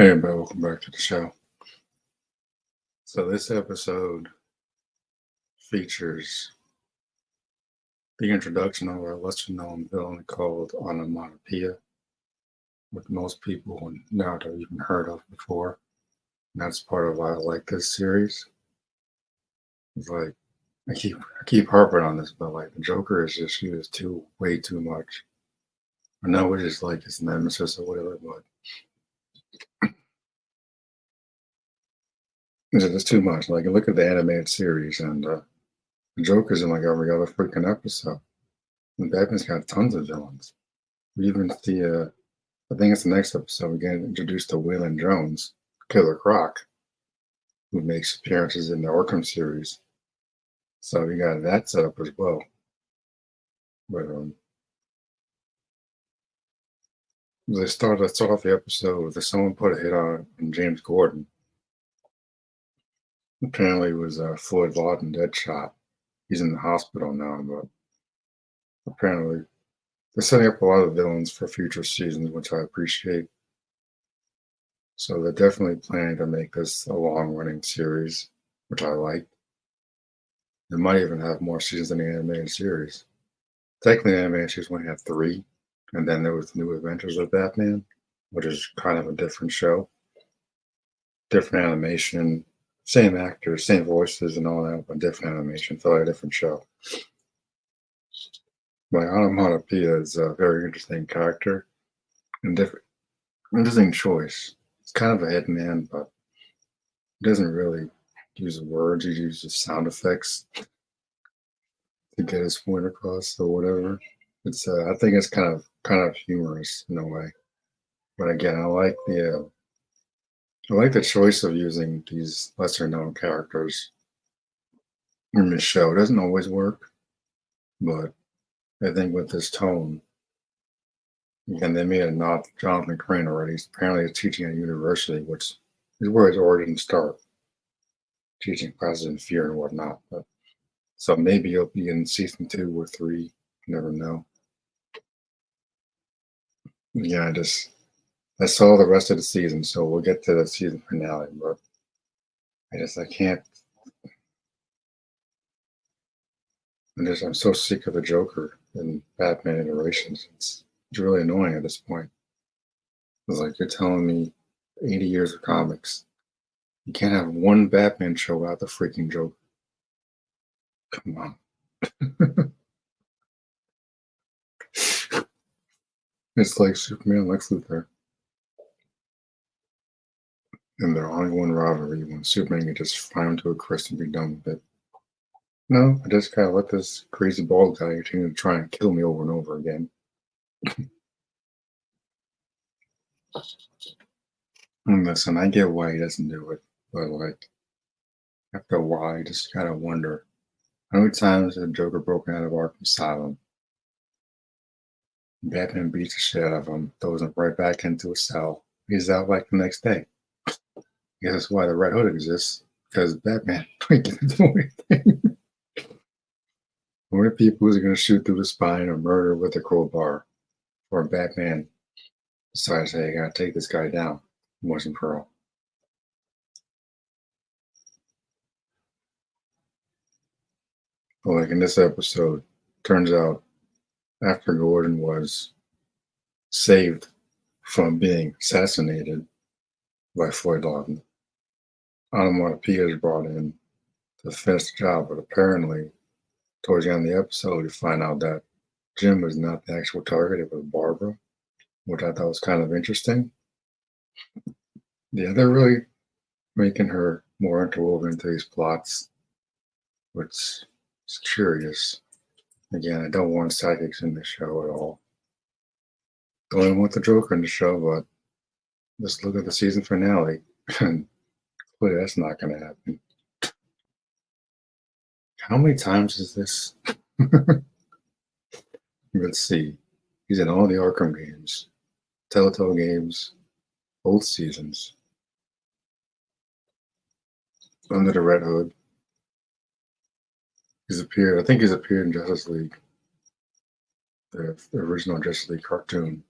Hey, everybody, welcome back to the show. So, this episode features the introduction of a lesser known villain called Onomatopoeia, which most people now have even heard of before. And that's part of why I like this series. It's like, I keep harping on this, but like the Joker is just used way too much. I know it's just like his nemesis or whatever, but it's just too much. Like, look at the animated series, and the Joker's in like every other freaking episode. And Batman's got tons of villains. We even see, I think it's the next episode, we get introduced to Waylon Jones, Killer Croc, who makes appearances in the Arkham series. So we got that set up as well. But let's start off the episode with someone put a hit on James Gordon. Apparently, it was Floyd Lawton Deadshot. He's in the hospital now, but apparently they're setting up a lot of villains for future seasons, which I appreciate. So they're definitely planning to make this a long-running series, which I like. They might even have more seasons than the animated series. Technically, the animated series only had 3, and then there was New Adventures of Batman, which is kind of a different show. Different animation, same actors, same voices and all that, but different animation, felt like a different show. But Onomatopoeia is a very interesting character and interesting choice. It's kind of a hitman, but he doesn't really use words, he uses sound effects to get his point across or whatever. It's I think it's kind of humorous in a way. But again, I like the choice of using these lesser known characters in the show. It doesn't always work, but I think with this tone, again, they made a nod to Jonathan Crane already. He's apparently teaching at university, which is where his origins start, teaching classes in fear and whatnot. But so maybe he'll be in season 2 or 3. You never know. Yeah, I saw the rest of the season, so we'll get to the season finale. But I can't. I'm so sick of the Joker and Batman iterations. It's really annoying at this point. It's like you're telling me 80 years of comics. You can't have one Batman show without the freaking Joker. Come on. It's like Superman Lex Luthor. And their only one rivalry when Superman can just fly him to a crisp and be done with it. No, I just gotta let this crazy bald guy continue to try and kill me over and over again. And listen, I get why he doesn't do it, but like after a while, you just gotta wonder how many times has the Joker broken out of Arkham Asylum? Batman beats the shit out of him, throws him right back into a cell. He's out like the next day. I guess that's why the Red Hood exists, because Batman can't do anything. How many people is he going to shoot through the spine or murder with a crowbar? Or Batman decides, hey, I gotta take this guy down once and for all. But like in this episode, turns out after Gordon was saved from being assassinated by Floyd Lawton, Onomatopoeia is brought in to finish the job, but apparently towards the end of the episode, you find out that Jim was not the actual target, it was Barbara, which I thought was kind of interesting. Yeah, they're really making her more interwoven into these plots, which is curious. Again, I don't want psychics in the show at all. Don't even want the Joker in the show, but just look at the season finale, and clearly that's not going to happen. How many times is this? Let's see. He's in all the Arkham games, Telltale games, both seasons. Under the Red Hood. I think he's appeared in Justice League, the original Justice League cartoon.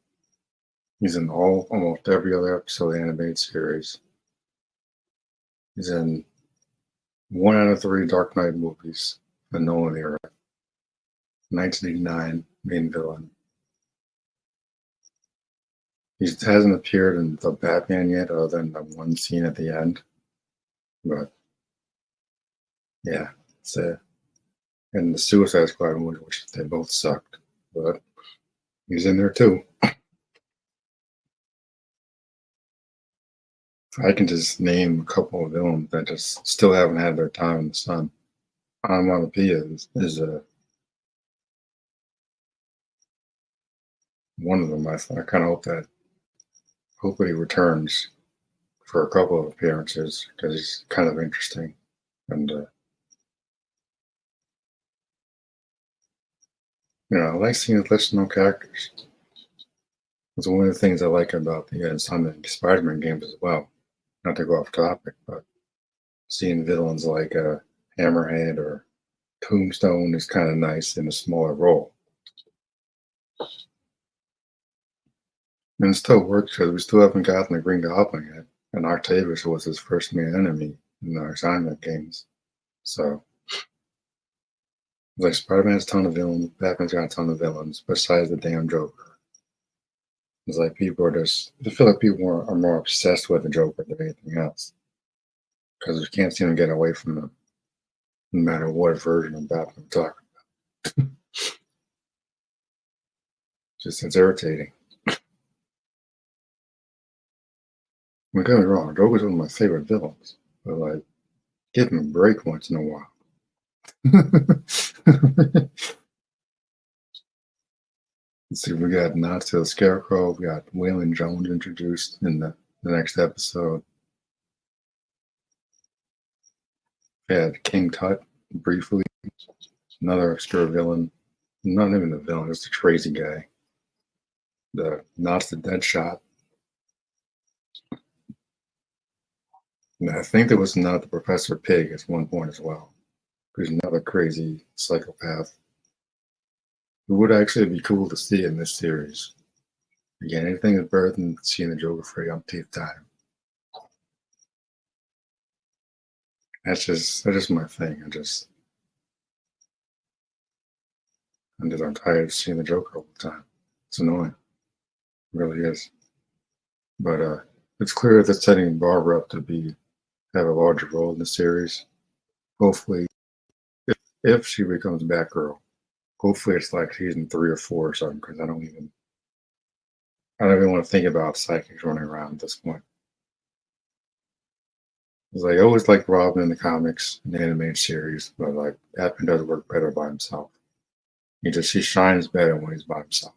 He's in almost every other episode of the animated series. He's in 1 out of 3 Dark Knight movies, the Nolan era. 1989 main villain. He hasn't appeared in the Batman yet, other than the one scene at the end. But yeah, it's and the Suicide Squad movie, which they both sucked, but he's in there too. I can just name a couple of villains that just still haven't had their time in the sun. Onomatopoeia is one of them. I kind of hope that he returns for a couple of appearances because he's kind of interesting. And I like seeing less known characters. It's one of the things I like about some of the Spider-Man games as well. Not to go off topic, but seeing villains like Hammerhead or Tombstone is kind of nice in a smaller role. And it still works because we still haven't gotten the Green Goblin yet. And Octavius was his first main enemy in the assignment games. So, like Spider-Man's a ton of villains, Batman's got a ton of villains, besides the damn Joker. It's like I feel like people are more obsessed with the Joker than anything else. Because we can't seem to get away from them, no matter what version of Batman we talk about. It's irritating. Don't get me wrong, Joker's one of my favorite villains, but like, give him a break once in a while. Let's see, we got Nazi the Scarecrow, we got Waylon Jones introduced in the next episode. We had King Tut briefly, another obscure villain. Not even a villain, just a crazy guy. The Nazi Deadshot. And I think there was not the Professor Pig at one point as well. Who's another crazy psychopath. It would actually be cool to see in this series. Again, anything is better than seeing the Joker for the umpteenth time. That's just my thing. I'm tired of seeing the Joker all the time. It's annoying. It really is. But it's clear that setting Barbara up to have a larger role in the series. Hopefully, if she becomes Batgirl, hopefully it's like season 3 or 4 or something, because I don't even want to think about psychics running around at this point. Because I always like Robin in the comics and the animated series, but like Batman does work better by himself. He shines better when he's by himself.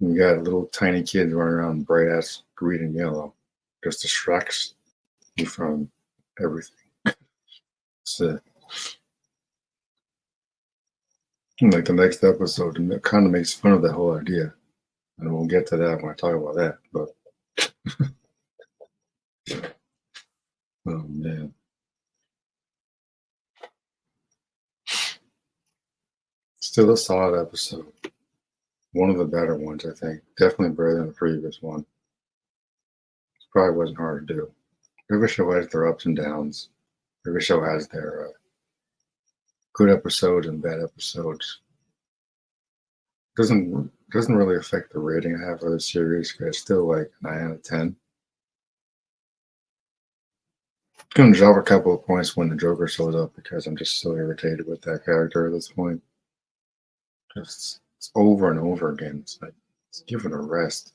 And you got little tiny kids running around bright ass green and yellow, just distracts you from everything. So, like the next episode, it kind of makes fun of the whole idea, and we'll get to that when I talk about that. But oh man, still a solid episode. One of the better ones, I think. Definitely better than the previous one. It probably wasn't hard to do. Every show has their ups and downs. Every show has their good episodes and bad episodes. Doesn't really affect the rating I have for the series because it's still like 9 out of 10. I'm gonna drop a couple of points when the Joker shows up because I'm just so irritated with that character at this point. Just it's over and over again. It's like, give it a rest.